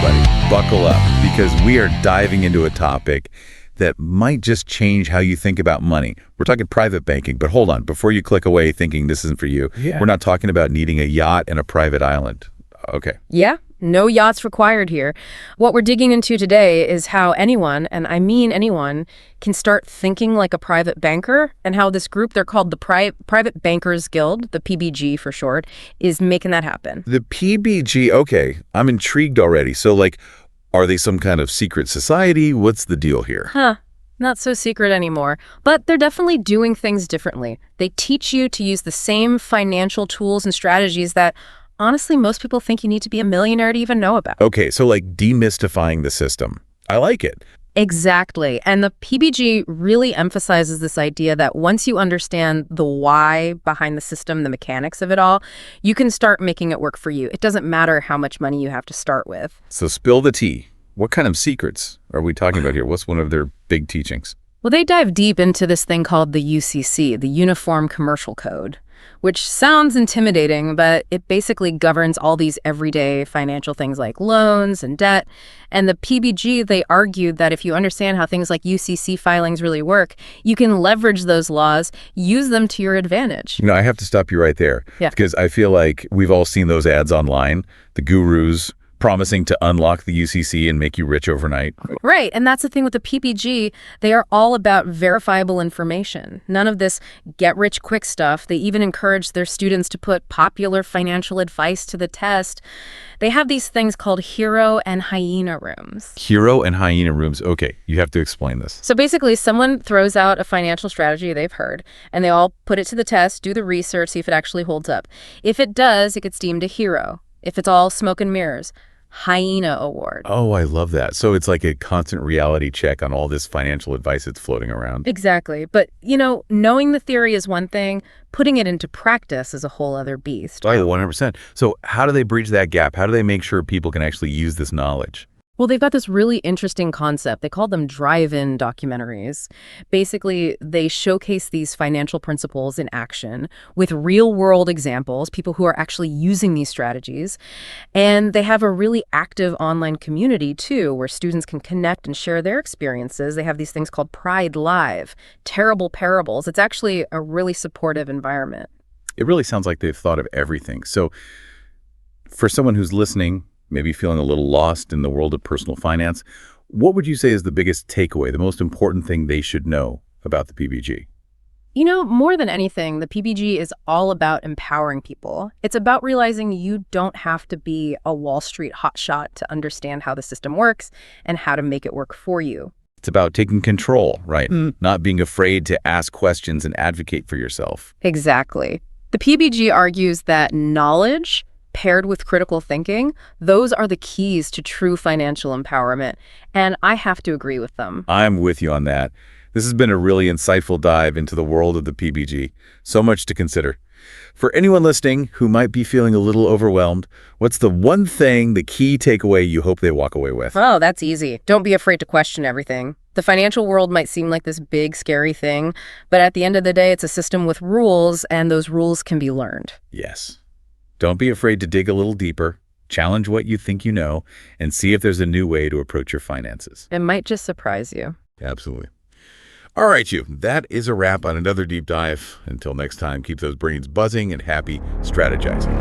everybody, buckle up because we are diving into a topic that might just change how you think about money. We're talking private banking, but hold on. Before you click away thinking this isn't for you, we're not talking about needing a yacht and a private island. Okay. Yeah, no yachts required here. What we're digging into today is how anyone, and I mean anyone, can start thinking like a private banker, and how this group, they're called the Private Bankers Guild, the PBG for short, is making that happen. The PBG, okay. I'm intrigued already. So, are they some kind of secret society? What's the deal here? Not so secret anymore, but they're definitely doing things differently. They teach you to use the same financial tools and strategies that, honestly, most people think you need to be a millionaire to even know about. Okay, so demystifying the system. I like it. Exactly. And the PBG really emphasizes this idea that once you understand the why behind the system, the mechanics of it all, you can start making it work for you. It doesn't matter how much money you have to start with. So spill the tea. What kind of secrets are we talking about here? What's one of their big teachings? Well, they dive deep into this thing called the UCC, the Uniform Commercial Code, which sounds intimidating, but it basically governs all these everyday financial things like loans and debt. And the PBG, they argued that if you understand how things like UCC filings really work, you can leverage those laws, use them to your advantage. I have to stop you right there. Yeah. Because I feel like we've all seen those ads online, the gurus promising to unlock the UCC and make you rich overnight. Right, and that's the thing with the PBG. They are all about verifiable information. None of this get-rich-quick stuff. They even encourage their students to put popular financial advice to the test. They have these things called hero and hyena rooms. Hero and hyena rooms. Okay, you have to explain this. So basically, someone throws out a financial strategy they've heard, and they all put it to the test, do the research, see if it actually holds up. If it does, it gets deemed a hero. If it's all smoke and mirrors, Hyena Award. Oh, I love that. So it's like a constant reality check on all this financial advice that's floating around. Exactly. But, knowing the theory is one thing, putting it into practice is a whole other beast. Oh, 100%. So how do they bridge that gap? How do they make sure people can actually use this knowledge? Well, they've got this really interesting concept. They call them drive-in documentaries. Basically, they showcase these financial principles in action with real-world examples, people who are actually using these strategies. And they have a really active online community, too, where students can connect and share their experiences. They have these things called Pride Live, Terrible Parables. It's actually a really supportive environment. It really sounds like they've thought of everything. So for someone who's listening, maybe feeling a little lost in the world of personal finance, what would you say is the biggest takeaway, the most important thing they should know about the PBG? More than anything, the PBG is all about empowering people. It's about realizing you don't have to be a Wall Street hotshot to understand how the system works and how to make it work for you. It's about taking control, right? Not being afraid to ask questions and advocate for yourself. Exactly. The PBG argues that knowledge paired with critical thinking, those are the keys to true financial empowerment. And I have to agree with them. I'm with you on that. This has been a really insightful dive into the world of the PBG. So much to consider. For anyone listening who might be feeling a little overwhelmed, what's the one thing, the key takeaway you hope they walk away with? Oh, that's easy. Don't be afraid to question everything. The financial world might seem like this big, scary thing, but at the end of the day, it's a system with rules, and those rules can be learned. Yes. Don't be afraid to dig a little deeper, challenge what you think you know, and see if there's a new way to approach your finances. It might just surprise you. Absolutely. All right, that is a wrap on another deep dive. Until next time, keep those brains buzzing and happy strategizing.